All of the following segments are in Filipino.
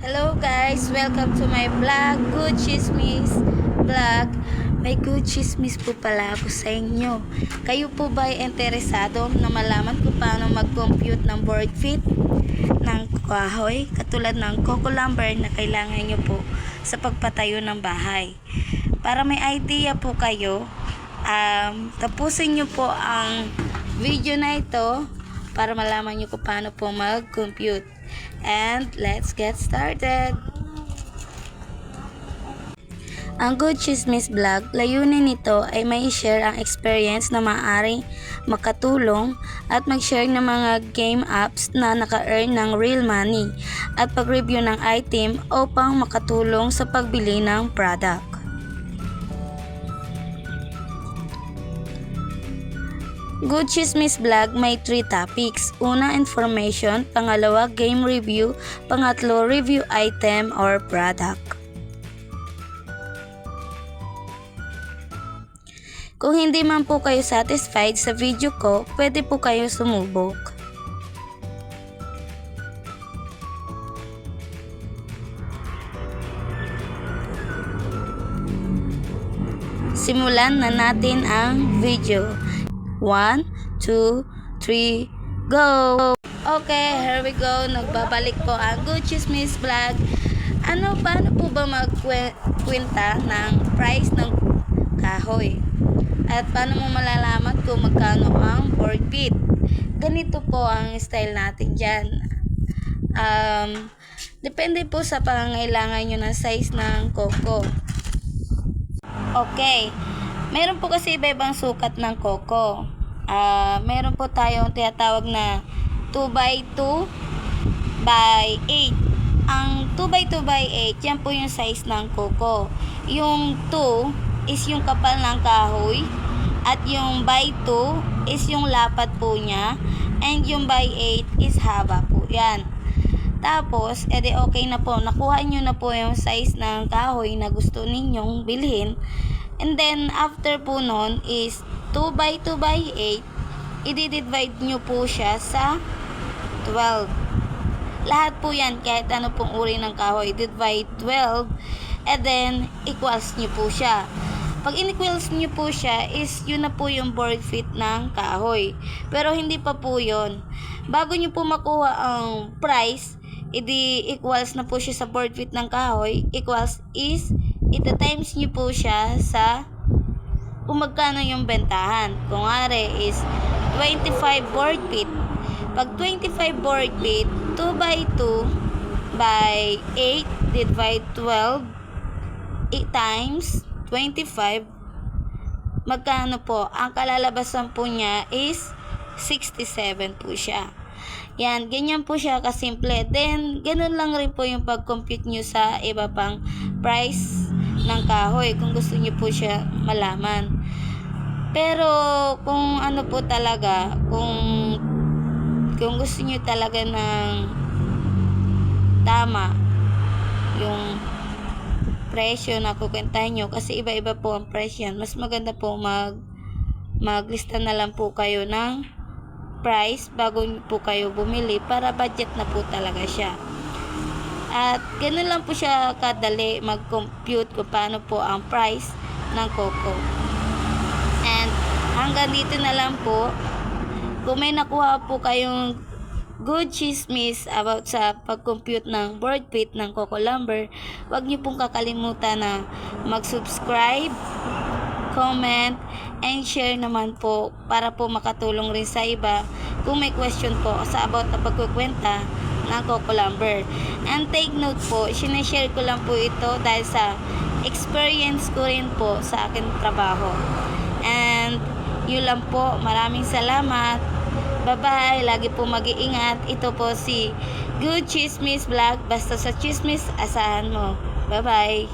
Hello guys, welcome to my vlog, Good Chismis Vlog. May good chismis po pala ako sa inyo. Kayo po ba ay interesado na malaman kung paano mag-compute ng board feet ng kahoy, katulad ng coco lumber na kailangan nyo po sa pagpatayo ng bahay? Para may idea po kayo, tapusin nyo po ang video na ito para malaman nyo kung paano po mag-compute. And let's get started. Ang Good Chismis Vlog, layunin nito ay may share ang experience na maaaring makatulong at mag-share ng mga game apps na naka-earn ng real money at pag-review ng item upang makatulong sa pagbili ng product. Good Chismis Vlog may 3 topics. Una, information. Pangalawa, game review. Pangatlo, review item or product. Kung hindi man po kayo satisfied sa video ko, pwede po kayo sumubok. Simulan na natin ang video. 1, 2, 3, go! Okay, here we go. Nagbabalik po ang Good Chismis Vlog. Paano po ba magkwenta ng price ng kahoy? At paano mo malalaman kung magkano ang board feet? Ganito po ang style natin dyan. Depende po sa pangangailangan nyo ng size ng coco. Okay. Meron po kasi iba-ibang sukat ng coco. Meron po tayong tinatawag na 2x2 by 8. Ang 2x2 by 8, yan po yung size ng coco. Yung 2 is yung kapal ng kahoy. At yung by 2 is yung lapad po niya. And yung by 8 is haba po. Yan. Tapos, edi okay na po. Nakuha nyo na po yung size ng kahoy na gusto ninyong bilhin. And then, after po nun is 2x2 by 8, i-divide nyo po siya sa 12. Lahat po yan, kahit ano pong uri ng kahoy, divide 12, and then, equals nyo po siya. Pag in-equals nyo po siya, is yun na po yung board feet ng kahoy. Pero hindi pa po yun. Bago nyo po makuha ang price, i-equals na po siya sa board feet ng kahoy, equals is ita-times nyo po siya sa kung magkano yung bentahan. Kung are is 25 board feet. Pag 25 board feet, 2x2 by 8 divide 12 times 25, magkano po? Ang kalalabasan po niya is 67 po siya. Yan, ganyan po siya kasimple. Then, ganun lang rin po yung pag-compute nyo sa iba pang price ng kahoy kung gusto nyo po siya malaman. Pero, kung ano po talaga, kung gusto nyo talaga ng tama yung presyo na kukwentahin nyo, kasi iba-iba po ang presyo yan, mas maganda po maglista na lang po kayo ng price bago po kayo bumili para budget na po talaga siya. At ganun lang po siya kadali mag-compute kung paano po ang price ng coco. And hanggang dito na lang po. Kung may nakuha po kayong good chismis about sa pag-compute ng board feet ng coco lumber, huwag niyo pong kakalimutan na mag-subscribe, comment, and share naman po para po makatulong rin sa iba kung may question po sa about na pagkukwenta ng coco lumber. And take note po, sinashare ko lang po ito dahil sa experience ko rin po sa aking trabaho. And yun lang po, maraming salamat. Bye-bye, lagi po mag-iingat. Ito po si Good Chismis Vlog, basta sa chismis, asahan mo. Bye-bye.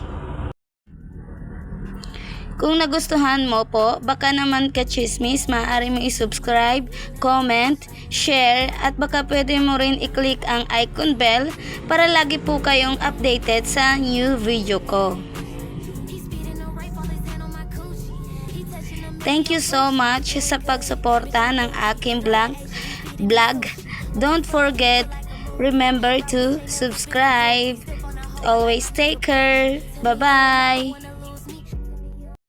Kung nagustuhan mo po, baka naman ka-chismis, maaari mo i-subscribe, comment, share, at baka pwede mo rin i-click ang icon bell para lagi po kayong updated sa new video ko. Thank you so much sa pagsuporta ng aking vlog. Don't forget, remember to subscribe. always take care. Bye-bye.